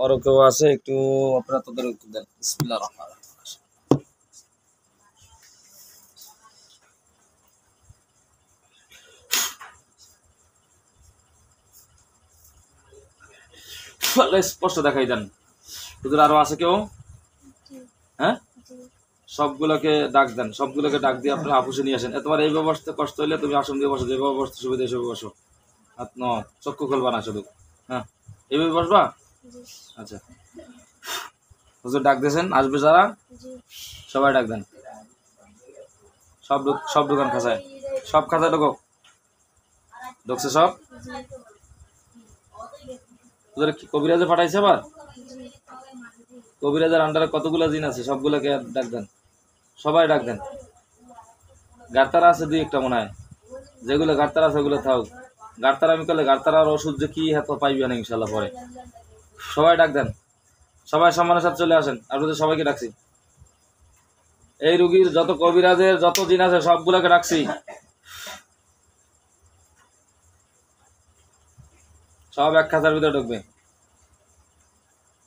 আরো কেউ আছে একটু আপনারা তাদের উত্তর দেন। বিসমিল্লাহির রহমানির রহিম। স্পষ্ট দেখাই দেন। হুজুর আরো আছে কেউ? হ্যাঁ, সবগুলোকে ডাক দেন, সবগুলোকে ডাক দিয়ে আপনারা আপুসে নিয়ে আসেন। তোমার এই ব্যবস্থা কষ্ট হইলে তুমি আসন দিয়ে বসো, যেভাবে বসতে সুবিধা হিসেবে বসো। চক্ষু খুলবা না শুধু। হ্যাঁ, এইভাবে বসবা। আচ্ছা, হুজুর ডাক দিয়েছেন, আসবে যারা সবাই ডাক দেন। সব দোকান খাঁচায়, সব খাঁচায় ঢোকো। ঢুকছে সব? হুজুর কি কবিরাজে পাঠাইছে আবার? কবিরাজের আন্ডারে কতগুলো জিন আছে, সবগুলোকে ডাক দেন, সবাই ডাক দেন। গাড়তারা আছে দুই একটা মনে হয়, যেগুলো গাড়তারা আছে ওগুলো থাক। গাড়তারা আমি করলে গাড়তারার ওষুধ যে কি হাত পাইবে না ইনশাল্লাহ পরে। সবাই ডাক দেন, সবাই সম্মানের সাথে চলে আসেন। আপনাদের সবাইকে ডাকছি। এই রুগীর যত কবিরাজের যত জিন আছে সবগুলোকে ডাকছি। সব এক খাতার ভিতরে ঢুকবে।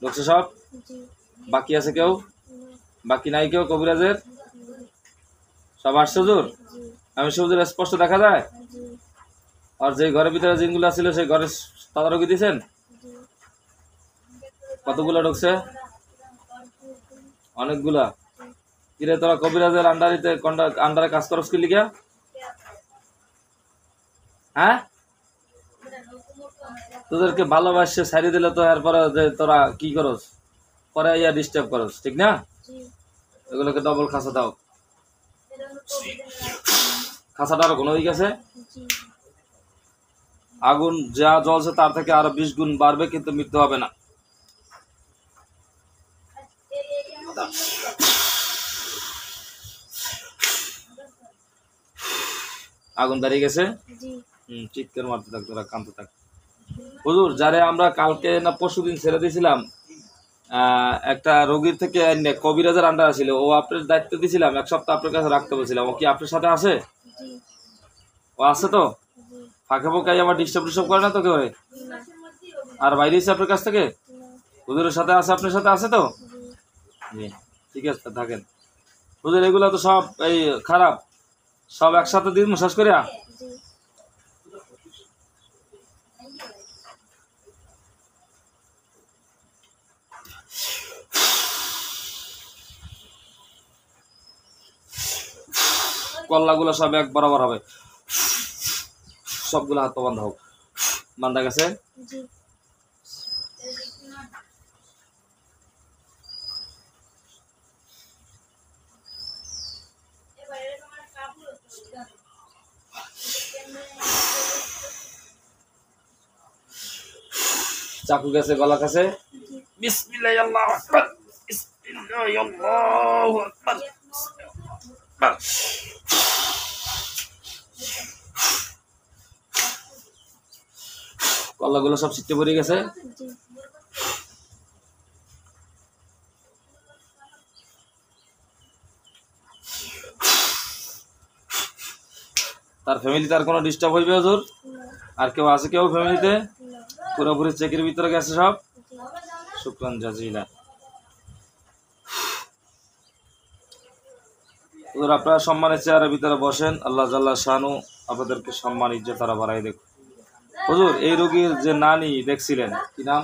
ঢুকছে সব? বাকি আছে কেউ? বাকি নাই কেউ কবিরাজের? সব আসছে হুজুর? আমি হুজুর স্পষ্ট দেখা যায়? আর যে ঘরের ভিতরে জিনগুলো ছিল সেই ঘরে তদারকি দিয়েছেন? কতগুলো ঢুকছে? অনেকগুলা। কিরে তোরা কবিরাজের আন্ডারে কাজ করস কি লিগা? হ্যাঁ, তোদেরকে ভালোবাসে ছাড়িয়ে দিলে তো এরপরে যে তোরা কি করস, পরে ইয়া ডিস্টার্ব করস, ঠিক না? এগুলোকে ডবল খাঁচা দাও। খাঁচাটা আরো ঘন হয়ে গেছে। আগুন যা জ্বলছে তার থেকে আরো 20 গুণ বাড়বে, কিন্তু মৃত্যু হবে না। আগুন দাঁড়িয়ে গেছে। চিৎকার মারতে থাক, তোরা কাঁদতে থাক। হুজুর যারে আমরা কালকে না পরশুদিন ছেড়ে দিয়েছিলাম, একটা রোগীর থেকে কবিরাজের আন্ডার ছিল, ও আপনার দায়িত্ব দিয়েছিলাম 1 সপ্তাহ আপনার কাছে রাখতে বলছিলাম। ও কি আপনার সাথে আছে? ও আছে তো? ফাঁকে ফোঁকাই আবার ডিস্টার্ব করে না তো কেউ? আর বাইরে এসে আপনার কাছ থেকে হুজুরের সাথে আছে, আপনার সাথে আছে তো? জি, ঠিক আছে, থাকেন। হুজুর এগুলো তো সব এই খারাপ, সব একসাথে দিন শেষ করিয়া। কল্লাগুলো সব এক বরাবর হবে, সবগুলো হাত বন্ধ হোক। বান্ধা গেছে? চাকু গেছে, গলা কাছে। বিসমিল্লাহ আল্লাহু আকবার, বিসমিল্লাহ আল্লাহু আকবার। কল্লাগুলো সব ছিটে পড়ে গেছে। তার ফ্যামিলিতে আর কোনো ডিস্টার্ব হইবে হুজুর? আর কেউ আছে কেউ ফ্যামিলিতে? পুরোপুরি চেকের ভিতরে গেছে সব? শুকরান জাজিলা। হুজুর আপনারা সম্মানের চেয়ারের ভিতরে বসেন। আল্লাহ জাল্লা শানু আপনাদেরকে সম্মান ইজ্জত তারা বাড়াই দেখ। হুজুর এই রোগীর যে নানি দেখছিলেন, কি নাম?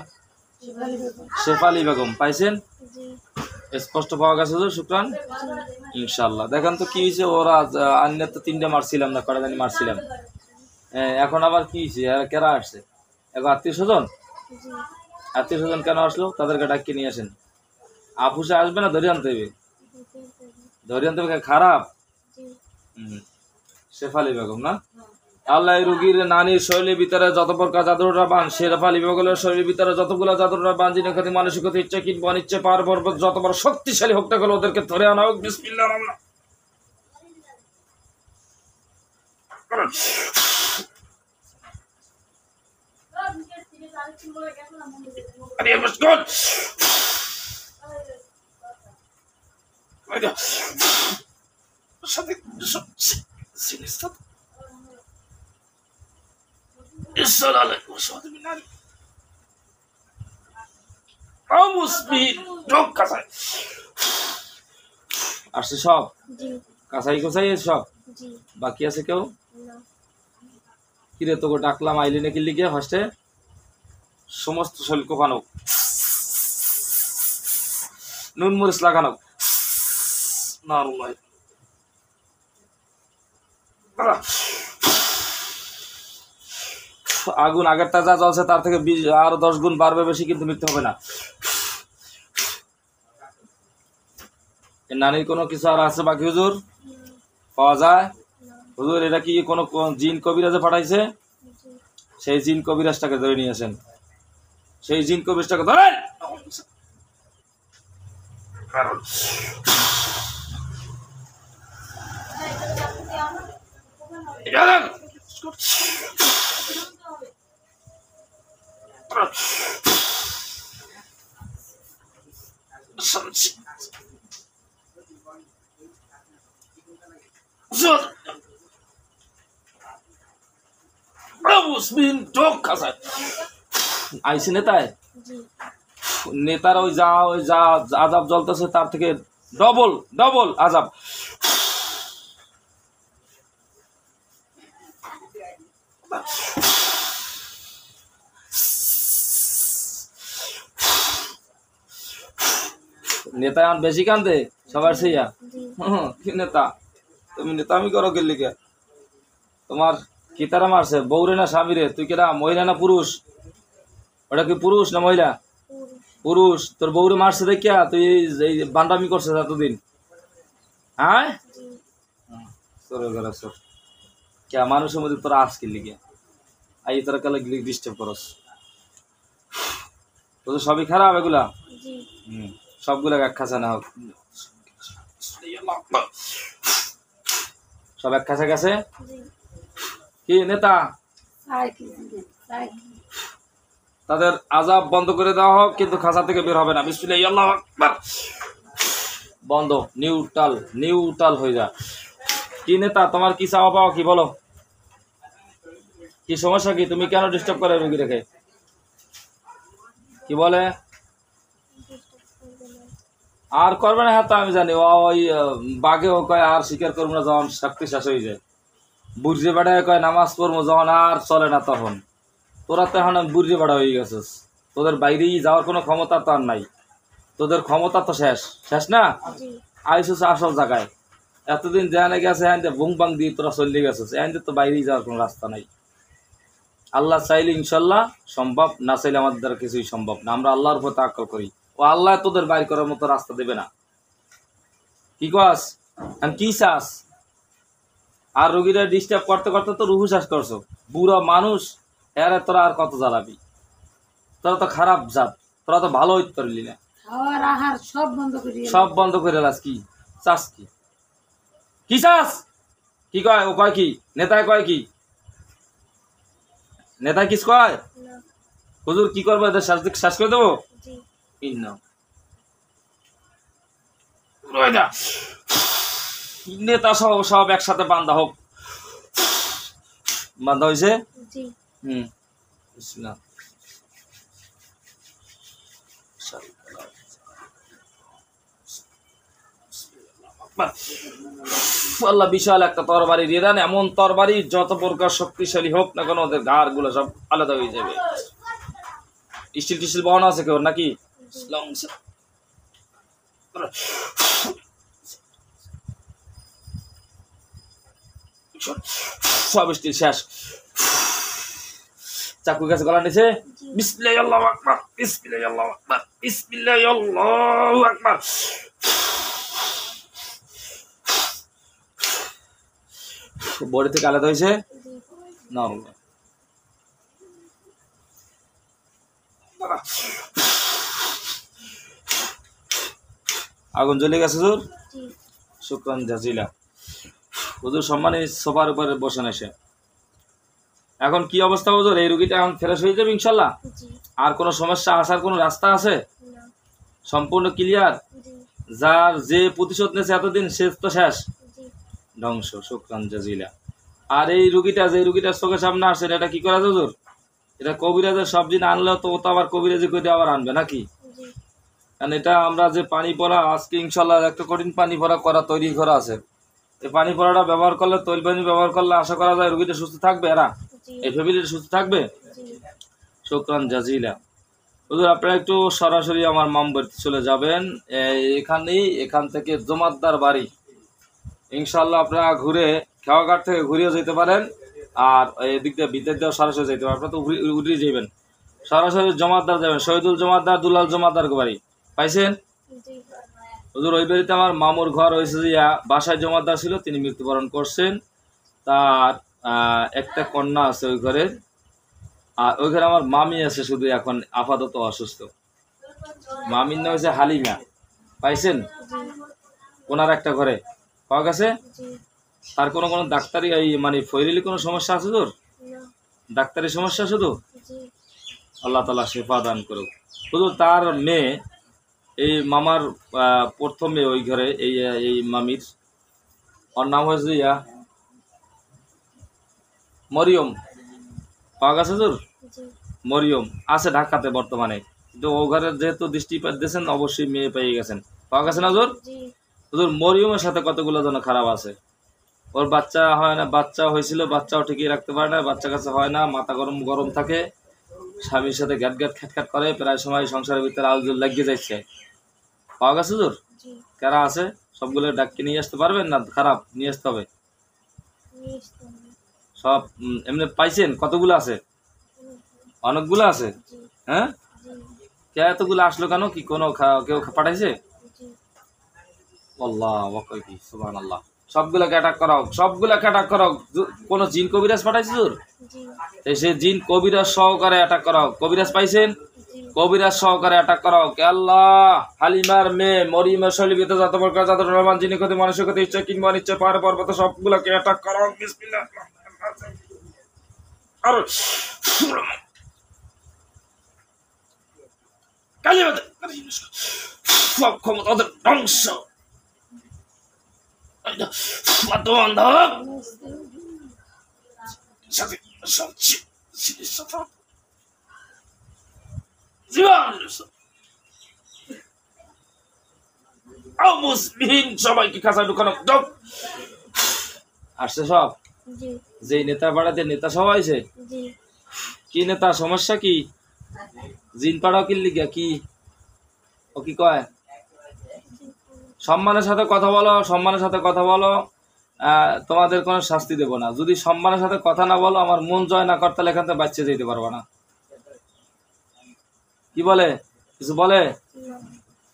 শেফালি বেগম, পাইছেন? স্পষ্ট পাওয়া গেছে হুজুর? শুকরান, ইনশাল্লাহ। দেখেন তো কি হয়েছে, ওরা আন্যের তো 3টা মারছিলাম না, কটা জানি মারছিলাম। এখন আবার কি হয়েছে, কেরা আসছে? এখন আত্মীয় স্বজন? আত্মীয় স্বজন কেন আসলো? তাদেরকে ডাকিয়ে নিয়ে আসেন। আপুসে আসবে না, ধরে আনতে হবে? ধরে আনতে হবে। খারাপ। শেফালি বেগম না? আল্লাহ এই রুগীর নানির শরীরের ভিতরে যত প্রকার জাদুরা বান, শেফালি বেগমের শরীরের ভিতরে যতগুলো জাদুরা বান, যিনি ক্ষতি মানসিক ইচ্ছে কিংবা অনিচ্ছে পার পর্বত যত বড় শক্তিশালী হোক না কেন, ওদেরকে ধরে আনা হোক। বিসমিল্লাহির রহমানির মুসবিন ঢোক কাঁচায়। আসছে সব কাঁচাই কোচাই সব, বাকি আছে কেউ? কিরে তোকে ডাকলাম আইলি নাকি লিগে ফার্স্টে? সমস্ত শরীর কোপানো, নুন মরিচ লাগানো, আগুন আগেরটা যা জ্বলছে তার থেকে আরো 10 গুণ বাড়বে বেশি, কিন্তু মৃত্যু হবে না। নানির কোনো কিছু আর আছে বাকি হুজুর পাওয়া যায়? হুজুর এটা কি কোনো জিন কবিরাজে পাঠাইছে? সেই জিন কবিরাজটাকে ধরে নিয়ে আসেন, সেই জিন কবিরাজটাকে ধরেন। আইসি নেতায়, নেতার ওই যা আজাব জ্বলতেছে তার থেকে ডবল ডবল আজাব। নেতা বেশি কান্দে সবার সেইয়া। কি নেতা তুমি? নেতা আমি করো গেলি কে? তোমার কি তারা মারছে? বউরে না স্বামীরে? তুই কেটা মহিলা না পুরুষ? ওটা কি পুরুষ না মহিলা? পুরুষ। তোর বউরে মারছে দেখিয়া তুই এই বান্ডামি করছে এতদিন? হ্যাঁ কে মানুষের মধ্যে তোরা আস কিনলি গিয়া আই তোরা কালে ডিস্টার্ব করস? তোদের সবই খারাপ এগুলা। সবগুলা এক খাঁচা না হোক, সব এক খাঁচা গেছে। কি নেতা তাদের আজাব বন্ধ করে দেওয়া হোক, কিন্তু খাঁচা থেকে বের হবে না। বিসমিল্লাহ আল্লাহু আকবার। বন্ধ, নিউট্রাল নিউট্রাল হয়ে যা। কি নেতা তোমার কি চাওয়া পাওয়া কি বলো? কি সমস্যা কি? তুমি কেন ডিস্টার্ব করে রুগী রেখে? কি বলে? আর করবে না? হ্যাঁ তো আমি জানি ওই বাঘেও কয় আর স্বীকার করবো না যখন শক্তি শেষ হয়ে যায়। বুঝে বেড়ায় কয় নামাজ পড়বো যখন আর চলে না তখন। তোরা তো এখন বুঝে বেড়া হয়ে গেছিস, তোদের বাইরেই যাওয়ার কোনো ক্ষমতা তো আর নাই। তোদের ক্ষমতা তো শেষ শেষ না? আইসুস আসল জায়গায় এতদিন যেখানে গেছে এখান বুং বাং দিয়ে তোরা চলে গেছিস, এখান তো বাইরেই যাওয়ার কোনো রাস্তা নাই। আল্লাহ চাইলে ইনশাল্লাহ সম্ভব, না চাইলে আমাদের দ্বারা কিছুই সম্ভব না। আমরা আল্লাহর উপর তাওয়াক্কুল করি, ও আল্লাহ তোদের বাইর করার মতো রাস্তা দেবে না। কি কস? কি চাস? আর রোগীরা ডিস্টার্ব করতে করতে তো রুহু শ্বাস করছো। বুড়া মানুষ এর তোরা আর কত জ্বালাবি? তোরা তো খারাপ জাত, তোরা তো ভালো হইতে পারলি না। সব বন্ধ করে এলাস। কি চাস? কি চাস? কি কয় ও? কয় কি? নেতায় কয় কি? নেতায় কিস কয়? হুজুর কি করবো? এদের শ্বাস করে দেবো? নেতা সব সব একসাথে বান্ধা হোক। বান্ধা হয়েছে? আল্লাহ বিশাল একটা তরবারি দিয়ে দেন, এমন তরবারি যত প্রকার শক্তিশালী হোক না কেন ওদের গাড় গুলো সব আলাদা হয়ে যাবে। স্টিল টিস্টিল বহন আছে কেউ নাকি? সব স্টিল শেষ। চাকু কাছে গলা নিছে। বিসমিল্লাহ আল্লাহু আকবার, বিসমিল্লাহ আল্লাহু আকবার, বিসমিল্লাহ আল্লাহু আকবার। বডি থেকে আলাদা হয়েছে। আগুন জ্বলে গেছে হুজুর? শুকরান জাজিলা। হুজুর সম্মানে সোফার উপরে বসেন এসে। এখন কি অবস্থা হুজুর? এই রুগীটা এখন ফ্রেশ হয়ে যাবে ইনশাল্লাহ? আর কোনো সমস্যা আসার কোনো রাস্তা আছে? সম্পূর্ণ ক্লিয়ার? যার যে প্রতিশোধ নিয়েছে এতদিন সে তো শেষ, ধ্বংস। শুকরান জাজিলা। আর এই রুগীটা যে রুগীটার চোখের সামনে আসে এটা কি করা হুজুর? এটা কবিরাজের সবজি না আনলেও তো ও তো আবার কবিরাজি করে আবার আনবে নাকি? কারণ এটা আমরা যে পানি পড়া আজকে ইনশাল্লাহ একটা কঠিন পানি পড়া তৈরি করা আছে, এই পানি পড়াটা ব্যবহার করলে, তৈল পানি ব্যবহার করলে আশা করা যায় রোগীটা সুস্থ থাকবে, এরা এই ফ্যামিলিটা সুস্থ থাকবে। শুকরান জাজিলা। হুজুর আপনারা একটু সরাসরি আমার মামবাড়িতে চলে যাবেন, এখান থেকে জমাদ্দার বাড়ি ইনশাল্লাহ আপনারা ঘুরে খেওয়াঘাট থেকে ঘুরেও যেতে পারেন, আর এদিক দিয়ে ভিতর দিয়েও সরাসরি যেতে পারেন। আপনারা তো উঠে যাবেন, সরাসরি জমাদ্দার যাবেন, শহীদুল জমাদ্দার, দুলাল জমাদ্দার বাড়ি পাইছেন হুজুর। ওই বাড়িতে আমার মামুর ঘর হয়েছে, বাসায় জমাদ্দার ছিল, তিনি মৃত্যুবরণ করছেন। তার একটা কন্যা আছে ওই ঘরে, আর ওই ঘরে আমার মামি আছে শুধু, এখন আপাতত অসুস্থ। মামির নাম হচ্ছে হালিমা, পাইছেন ওনার একটা ঘরে পাওয়া গেছে। তার কোনো ডাক্তারি মানে ফৈরিলি কোনো সমস্যা আছে তোর? ডাক্তারি সমস্যা শুধু? আল্লাহ তাআলা শেফা দান করুক শুধু। তার মেয়ে, এই মামার প্রথম মেয়ে ওই ঘরে, এই মামির, ওর নাম হয়েছে মরিয়ম, পাওয়া গেছে তোর? মরিয়ম আছে ঢাকাতে বর্তমানে, কিন্তু ও ঘরে যেহেতু দৃষ্টিপাত দিয়েছেন অবশ্যই মেয়ে পেয়ে গেছেন, পাওয়া গেছে না হুজুর? হুজুর মরিয়মের সাথে কতগুলো জন খারাপ আছে, ওর বাচ্চা হয় না, বাচ্চা হয়েছিল, বাচ্চাও ঠিকই রাখতে পারে না, বাচ্চা কাছে হয় না, মাথা গরম থাকে, স্বামীর সাথে গ্যাট খ্যাটখ্যাট করে, প্রায় সময় সংসারের ভিতরে আলজুল লাগিয়ে যাচ্ছে, পাওয়া গেছে হুজুর? কারা আছে সবগুলো ডাককে নিয়ে আসতে পারবেন না? খারাপ নিয়ে আসতে হবে সব। এমনি পাইছেন কতগুলো আছে? অনেকগুলো আছে। হ্যাঁ, কে এতগুলো আসলো কেন? কি কোনো কেউ পাঠাইছে? আল্লাহ কি সুবহানাল্লাহ। সবগুলাকে অ্যাটাক করাও, সবগুলাকে অ্যাটাক করাও। কোন জিন কবিরাজ পাঠাইছে তোর? সে জিন কবিরাজ সহকারে অ্যাটাক করাও। কবিরাজ পাইছেন? কবিরাজ সহকারে অ্যাটাক করাও। কে আল্লাহ হালিমার মেয়ে মরিয়মের শৈলীতে যত প্রকার যত রহমান যিনি ক্ষতি মানুষের ক্ষতি ইচ্ছা কিংবা ইচ্ছা পাহাড় পর্বত সবগুলাকে অ্যাটাক করাও। বিসমিল্লাহ। আর সব ক্ষমতা ওদের ধ্বংস। সবাইকে কাঁচা ঢুকানো আসছে সব। যে নেতা পাড়াতে নেতা সব আছে, কি নেতা? সমস্যা কি? জিন পাড়াও কি লিগা? কি ও কি কয়? সম্মানের সাথে কথা বলো, সম্মানের সাথে কথা বলো, তোমাদের কোনো শাস্তি দেব না। যদি সম্মানের সাথে কথা না বলো, আমার মন জয় না করতে এখান থেকে বাচ্চা যেতে পারবো না। কি বলে? কিছু বলে?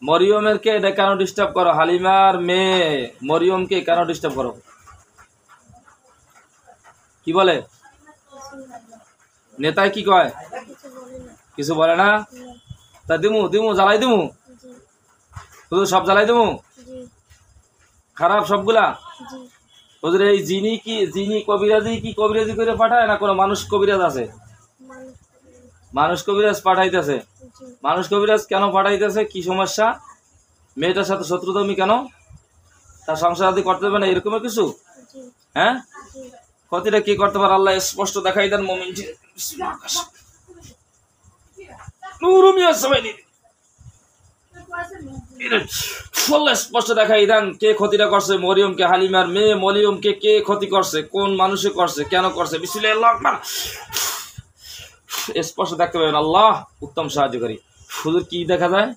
মরিয়মের কে এটা কেন ডিস্টার্ব করো? হালিমার মেয়ে মরিয়মকে কেন ডিস্টার্ব করো? কি বলে? নেতায় কি কয়? কিছু বলে না? তা দিমু জ্বালাই দিমু, শুধু সব জ্বালাই দিমু খারাপ সবগুলা। ওদের এই জিনি কবিরাজি করে পাঠায় না কোনো মানুষ কবিরাজ আছে? মানুষ কবিরাজ পাঠাইতেছে। মানুষ কবিরাজ কেন পাঠাইতেছে? কি সমস্যা? মেয়েটার সাথে শত্রুতামি কেন? তার সংসার আদি করতে পারবে না এরকমের কিছু? হ্যাঁ, ক্ষতিটা কি করতে পারে আল্লাহ স্পষ্ট দেখাই দেন। মুমিন স্পষ্ট দেখাই দেন কে ক্ষতিটা করছে মরিয়মকে। হালিমার মেয়ে মরিয়মকে কে ক্ষতি করছে, কোন মানুষে করছে, কেন করছে? বিসমিল্লাহ। স্পষ্ট দেখতে পাবেন, আল্লাহ উত্তম সাহায্যকারী। হুজুর কি দেখা যায়?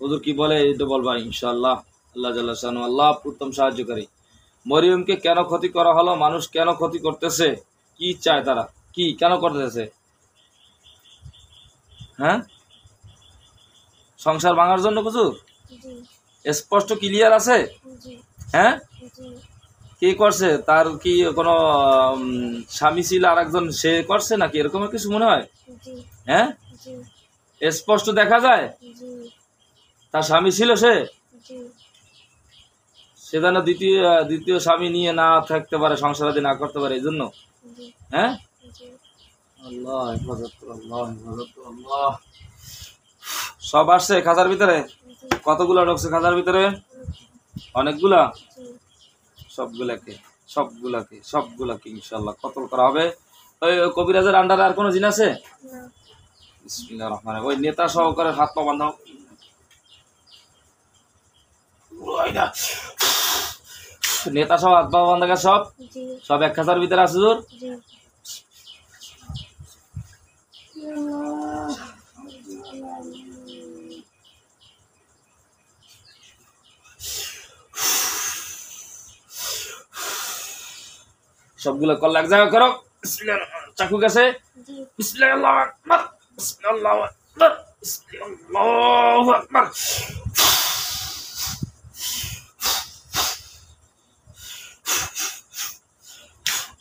হুজুর কি বলে এটা বলবা ইনশাআল্লাহ। আল্লাহ জাল্লা শানু, আল্লাহ উত্তম সাহায্যকারী। মরিয়মকে কেন ক্ষতি করা হলো? মানুষ কেন ক্ষতি করতেছে? কি চায় তারা? কি কেন করতেছে? হ্যাঁ, সংসার ভাঙার জন্য কিছু স্পষ্ট ক্লিয়ার আছে? হ্যাঁ, কি করছে? তার কি কোনো স্বামী ছিল আর একজন, সে করছে নাকি এরকম কিছু মনে হয়? হ্যাঁ, স্পষ্ট দেখা যায় তার স্বামী ছিল, সে যেন দ্বিতীয় স্বামী নিয়ে না থাকতে পারে, সংসারাদি না করতে পারে, এই জন্য। হ্যাঁ, আল্লাহ হেফাজত, আল্লাহ হেফাজত, আল্লাহ। সব আসছে খাঁচার ভিতরে? কতগুলা ঢুকছে খাঁচার ভিতরে? অনেকগুলা। সবগুলাকে ইনশাল্লাহ কতল করা হবে। ওই কবিরাজের আন্ডারে আর কোনো জিন আছে? বিসমিল্লাহির রহমানির রহিম। ওই নেতা সহকারে হাত পা বাঁধাও। নেতা সব হাত পা বাঁধা গেছে সব? সব এক খাঁচার ভিতরে আছে হুজুর? সবগুলো কল এক জায়গা করো। চাকু গেছে? বিসমিল্লাহির আল্লাহু আকবার, বিসমিল্লাহির আল্লাহু আকবার, বিসমিল্লাহির আল্লাহু আকবার।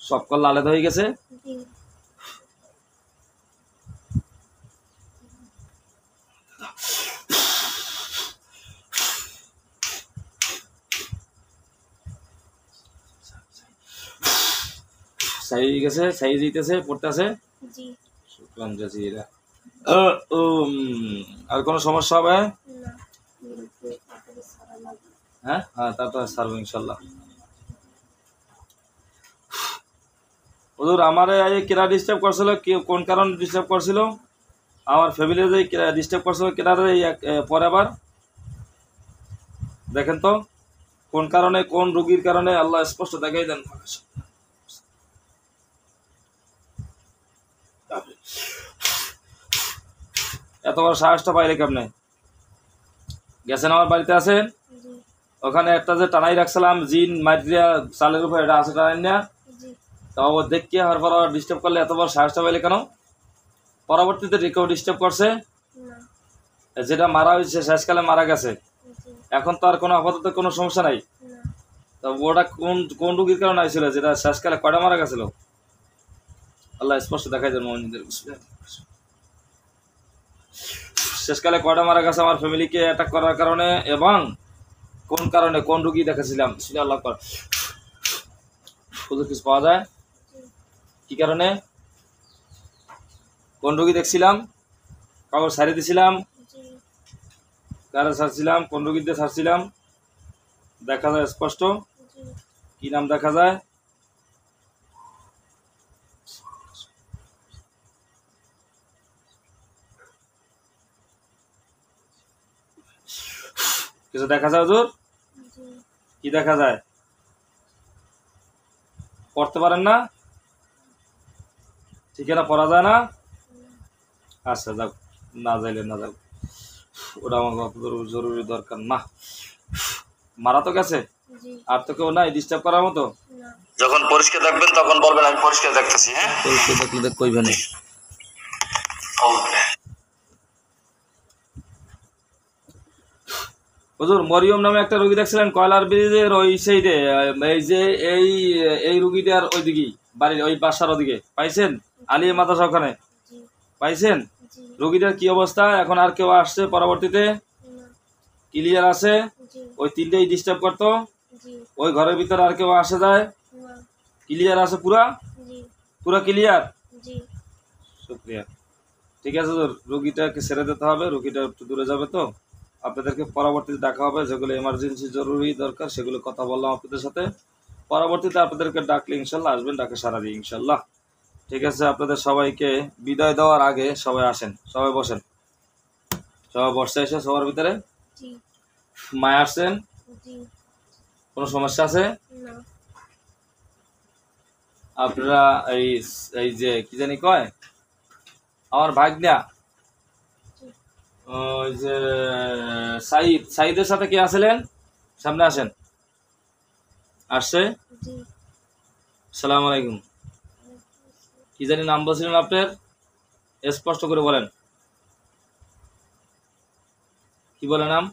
সব কল আলাদা হয়ে গেছে? সাই গেছে, সাই দিতেছে, পড়তেছে। জি শুকরান জাজিরা। আর কোনো সমস্যা হবে? না। হ্যাঁ হ্যাঁ, তারপর সারবো ইনশাল্লাহ। হুজুর আমারে কেরা ডিস্টার্ব করছিল, কোন কারণ ডিস্টার্ব করছিল? আমার ফ্যামিলি যে ডিস্টার্ব করছিল কেরা এই পরে আবার দেখেন তো কোন কারণে, কোন রোগীর কারণে আল্লাহ স্পষ্ট দেখাই দেন। এত বড় সাহসটা পাইলে কেমনে? গেছেন আমার বাড়িতে আছেন? ওখানে একটা যে টানাই রাখছিলাম জিন মাইরিয়া চালের উপর, এটা আছে টানাই না? তাও দেখিয়ে হওয়ার পর আবার ডিস্টার্ব করলে এত বড় সাহসটা পাইলে কেন? পরবর্তীতে কেউ ডিস্টার্ব করছে? যেটা মারা হয়েছে শেষকালে মারা গেছে, এখন তো আর কোনো আপাতত কোনো সমস্যা নাই। তো ওটা কোন কোন রোগীর কারণে আইছিল যেটা শেষকালে কয়টা মারা গেছিল? আল্লাহ স্পষ্ট দেখাই দেন মুমিনদের। শেষকালে কয়টা মারা গেছে আমার ফ্যামিলিকে অ্যাটাক করার কারণে, এবং কোন কারণে, কোন রোগী দেখাছিলাম? আল্লাহ কর কিছু পাওয়া যায়? কি কারণে, কোন রোগী দেখছিলাম? কাগজ সারিয়ে দিছিলাম? কারে ছাড়ছিলাম? কোন রোগীতে ছাড়ছিলাম? দেখা যায় স্পষ্ট? কি নাম দেখা যায়? কিছু দেখা যায় হুজুর? কি দেখা যায়? পড়তে পারেন না? ঠিক না, পড়া যায় না? আচ্ছা যাক, না যাইলে না যাক, ওটা আমার জরুরি দরকার না। মারা তো গেছে, আর তো কেউ নাই ডিস্টার্ব করার মতো? যখন পরিষ্কার দেখবেন তখন বলবেন আমি পরিষ্কার দেখতেছি। হ্যাঁ, পরিষ্কার দেখলে কইবেন। হুজুর মরিয়ম নামে একটা রোগী দেখছিলেন কয়লার ব্রিজের ওই সাইডে, এই যে এই রোগীটার ওইদিকে বাড়ির ওই বাসার ওদিকে পাইছেন? আলিয়া মাদ্রাসা ওখানে পাইছেন? রোগীটার কি অবস্থা এখন? আর কেউ আসছে পরবর্তীতে? ক্লিয়ার আছে? ওই তিনটেই ডিস্টার্ব করতো? ওই ঘরের ভিতরে আর কেউ আসে যায়? ক্লিয়ার আছে? পুরা পুরা ক্লিয়ার? শুক্রিয়া। ঠিক আছে, রোগীটাকে ছেড়ে দিতে হবে, রোগীটা একটু দূরে যাবে, তো আপনাদেরকে পরবর্তীতে দেখা হবে। যেগুলো এমার্জেন্সি জরুরি দরকার সেগুলো কথা বললাম আপনাদের সাথে। পরবর্তীতে আপনাদেরকে ডাকলে ইনশাল্লাহ আসবেন, ডাকে সারা দিই ইনশাল্লাহ। ঠিক আছে, আপনাদের সবাইকে বিদায় দেওয়ার আগে সবাই আসেন, সবাই বসেন, সবাই বসে এসে সবার ভিতরে। মায় আসছেন? কোনো সমস্যা আছে? আপনারা এই যে কি জানি কয় আমার ভাগ্না, ওই যে সাইদের সাথে কে আসলেন? সামনে আসেন। আসছে? সালাম আলাইকুম। কি জানি নাম বলছিলেন আপনার? স্পষ্ট করে বলেন, কি বলে নাম?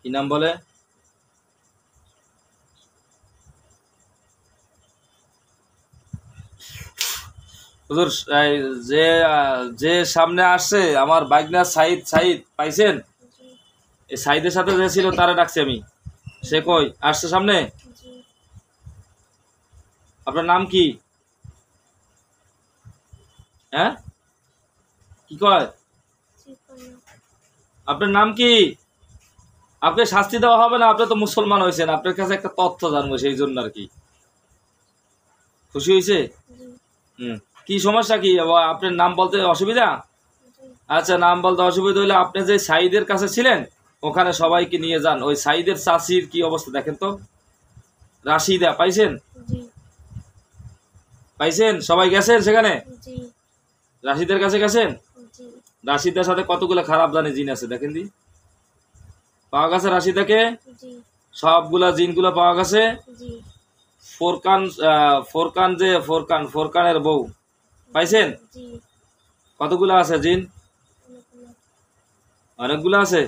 কি নাম বলে? হুজুর যে যে সামনে আসছে আমার বাইকনা সাইদ, সাইদ পাইছেন? এই সাইদের সাথে যে ছিল তারা ডাকছি আমি। সে কই আসছে সামনে? আপনার নাম কি? হ্যাঁ, কি কয়? আপনার নাম কি? আপনি শাস্তি দেওয়া হবে না, আপনি তো মুসলমান হয়েছেন, আপনার কাছে একটা তথ্য জানবো সেই জন্য আর কি। খুশি হয়েছে? কি সমস্যা কি? আপনার নাম বলতে অসুবিধা? আচ্ছা, নাম বলতে অসুবিধা হলে আপনি যে সাইদের কাছে ছিলেন ওখানে সবাইকে নিয়ে যান। ওই সাইদের চাষির কি অবস্থা দেখেন তো। রাশিদা পাইছেন? পাইছেন? সবাই গেছেন সেখানে? রাশিদের কাছে গেছেন? রাশিদার সাথে কতগুলো খারাপ জানি জিন আছে দেখেন দি। পাওয়া গেছে রাশিদাকে? সবগুলা জিনগুলো পাওয়া গেছে। ফোরকানের বউ পাইছেন? কতগুলো আছে জিন? অনেকগুলো আছে।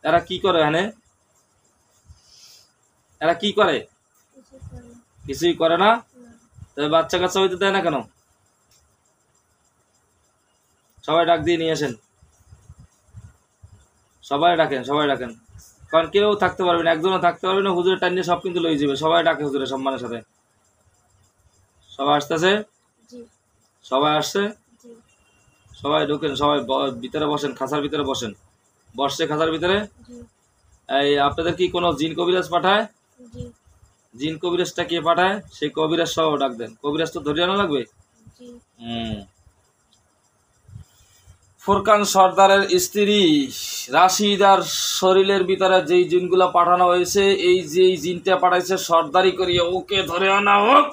এরা কি করে এখানে? এরা কি করে? কিছুই করে না। তবে বাচ্চা কাচ্চা হইতে দেয় না কেন? সবাই ডাক দিয়ে নিয়ে আসেন। সবাই ডাকেন, সবাই ডাকেন। কারণ কেউ থাকতে পারবে না, একজনও থাকতে পারবে না। হুজুরের টাইম সব কিন্তু লই যাবে। সবাই ডাকে হুজুরের সম্মানের সাথে। সবাই আসতেছে? সবাই আসছে? সবাই ঢুকেন, সবাই ভিতরে বসেন, খাঁচার ভিতরে বসেন। বসছে খাঁচার ভিতরে। এই আপনাদের কি কোনো জিন কবিরাজ পাঠায়? জিন কবিরাজটা কে পাঠায়? সেই কবিরাজ সহ ডাক দেন। কবিরাজ তো ধরে আনা লাগবে। ফোরকান সর্দারের স্ত্রী রাশিদার শরীরের ভিতরে যেই জিনগুলা পাঠানো হয়েছে, এই যে জিনটা পাঠাইছে সর্দারি করিয়ে ওকে ধরে আনা হোক।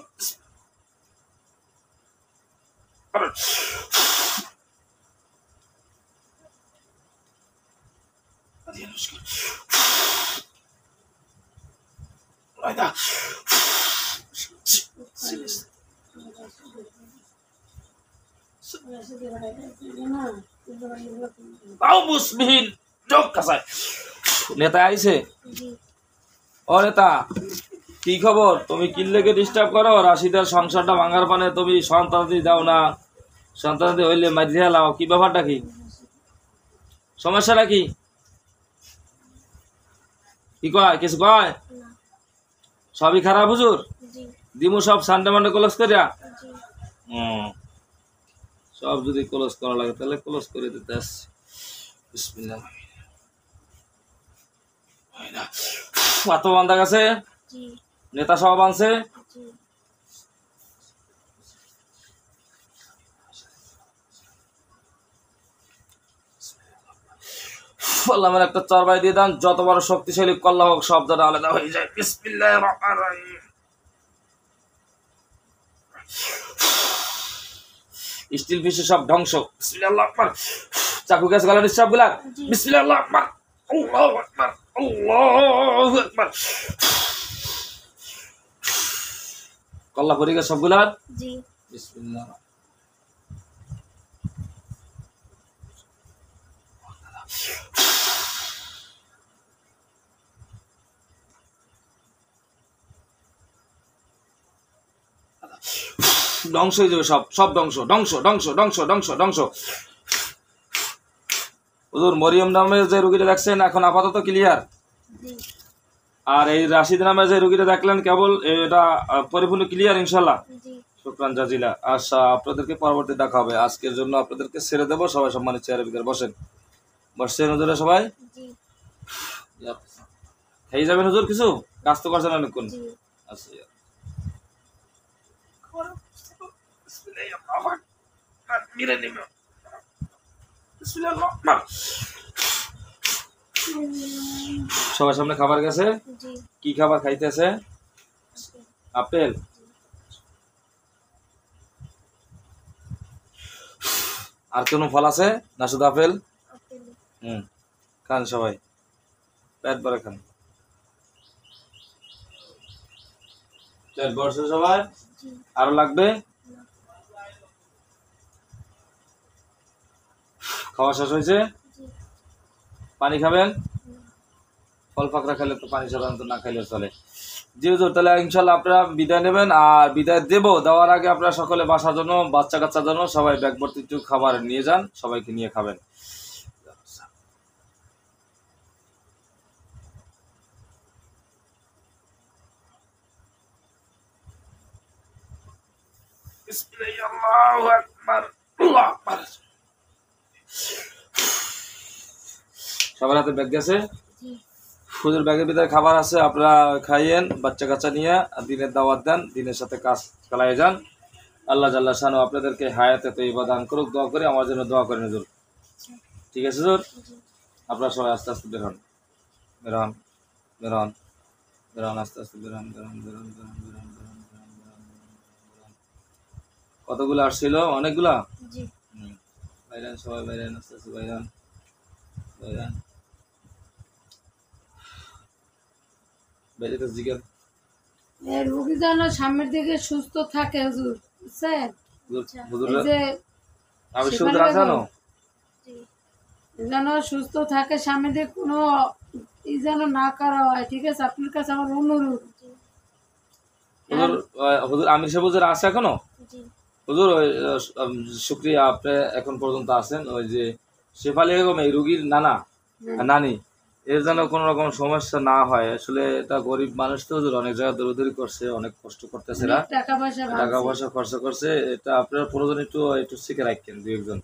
নেতা আইছে? ও নেতা, কি খবর? তুমি কিল্লেকে ডিস্টার্ব করো? রাশিদার সংসারটা ভাঙার পানে তুমি সন্তানাদি দাও না। সন্তানাদি হইলে মারিয়া লাও। কি ব্যাপারটা কি? সমস্যাটা কি? কি কয়? কিছু কয়? সবই খারাপ হুজুর? দিমু সব সানডে মানডে ক্লোজ করিয়া? সব যদি ক্লোজ করা লাগে তাহলে ক্লোজ করে দিতে আসছি। বিসমিল্লাহ। এত বান্ধা গেছে? নেতা সব আনছে? আল্লাহ আমার একটা চরবাই দিয়ে দেন, যত বড় শক্তিশালী কল্লা হোক সব যেন আলাদা হয়ে যায়। বিসমিল্লাহির রহমানির রহিম। স্টিল ফিশে সব ধ্বংস। বিসমিল্লাহির আকবার। চাকু গ্যাস গালা নিঃশ্বাস গুলা। বিসমিল্লাহির আকবার। আল্লাহু আকবার, আল্লাহু আকবার। কল্লা পড়ে গেছে সবগুলা? জি। বিসমিল্লাহ। ধ্বংস হয়ে যাবে সব, সব ধ্বংস, ধ্বংস, ধ্বংস, ধ্বংস, ধ্বংস, ধ্বংস। হুজুর মরিয়ম নামে যে রুগীটা দেখছেন এখন আপাতত ক্লিয়ার। আর এই রাশিদ নামে যে রুগীটা দেখলেন কেবল এটা পরিপূর্ণ ক্লিয়ার ইনশাল্লাহ। শুকরান জাজিলা। আচ্ছা, আপনাদেরকে পরবর্তী দেখা হবে। আজকের জন্য আপনাদেরকে ছেড়ে দেবো। সবাই সম্মানিত চেয়ারের ভিতরে বসেন। বসছেন হুজুরে সবাই? খেয়ে যাবেন হুজুর কিছু? কাজ তো করছেন অনেকক্ষণ। আচ্ছা, সবার সামনে খাবার গেছে? কি খাবার খাইতেছে? আপেল। আর কোনো ফল আছে না শুধু আপেল? খান সবাই, পেট ভরে খান। পেট ভরছে সবাই? আরো লাগবে? খাওয়া শেষ হয়েছে? পানি খাবেন? ফল ফাকরা খেলে তো পানি সাধারণত না খাইলে চলে। জি হুজুর, তাহলে ইনশাল্লাহ আপনারা বিদায় নেবেন। আর বিদায় দেওয়ার আগে আপনারা সকলে বাসার জন্য, বাচ্চা কাচ্চার জন্য সবাই ব্যাগ ভর্তি একটু খাবার নিয়ে যান, সবাইকে নিয়ে খাবেন। সবার হাতে ব্যাগ গেছে? হুজুর ব্যাগের ভিতরে খাবার আছে, আপনারা খাইয়েন বাচ্চা কাচ্চা নিয়ে। দিনের দাওয়াত দেন, দিনের সাথে কাজ চালিয়ে যান। আল্লাহ জাল্লা শানু আপনাদেরকে হায়াতে তৈবা দান করুক। দোয়া করে আমার জন্য দোয়া করেন হুজুর। ঠিক আছে হুজুর, আপনারা সবাই আস্তে আস্তে বের হন, বের হন, বের হন, বের হন, আস্তে আস্তে বের হন, বের হন, বের হন, বের হন, বের হন, বের হন, বের হন, বের হন, বের হন। কতগুলো আসছিল? অনেকগুলা। বাইরেন সবাই, বাইরেন, আস্তে আস্তে বাইরেন, বাইরেন, বাইরে তো জিজ্ঞাসা রোগী যেন সামনের দিকে সুস্থ থাকে হুজুর, বুঝছেন? হুজুর এই যে আমি শেফালি শুধু রাখানো বেগম যেন সুস্থ থাকে, সামনের দিকে কোনো ই যেন না করা হয়, ঠিক আছে? আপনার কাছে আমার অনুরোধ। হুজুর, হুজুর আমির সাহেব হুজুর আছে এখনো? হুজুর ওই শুক্রিয়া, আপনি এখন পর্যন্ত আছেন। ওই যে শেফালি বেগম এই রুগীর নানি, এর যেন কোনো রকম সমস্যা না হয়। আসলে এটা গরিব মানুষ তো হুজুর, অনেক জায়গায় দৌড়াদৌড়ি করছে, অনেক কষ্ট করতেছে, এরা টাকা পয়সা খরচ করছে। এটা আপনার প্রয়োজন একটু একটু শিখে রাখেন, দুই একজন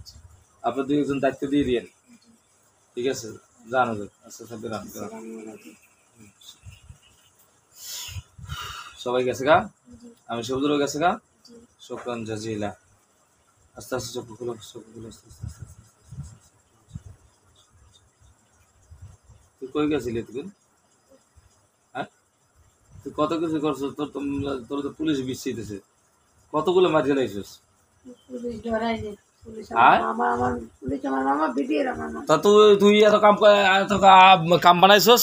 আপনি দুই একজন দায়িত্ব দিয়ে দিয়েন। ঠিক আছে, যান হুজুর, আচ্ছা আচ্ছা, বেরান বেরান। সবাই গেছে গা? আমি সবুজও গেছে গা? শুকরান জাজিলা। আস্তে আস্তে চোখ খুলো, চোখ খুলো, আস্তে আস্তে আস্তে আস্তে আস্তে আস্তে। তুই কই গেছিলি তুই? হ্যাঁ, তুই কত কিছু করছিস, তোর তো পুলিশ বিচ্ছিতেছে। কতগুলো মার গেলাইছিস? পুলিশ ধরাইনি, পুলিশ আর আমার পুলিশ আমার মামা বিটির আমার মামা। তা তুই তুই এত কাম বানাইছস?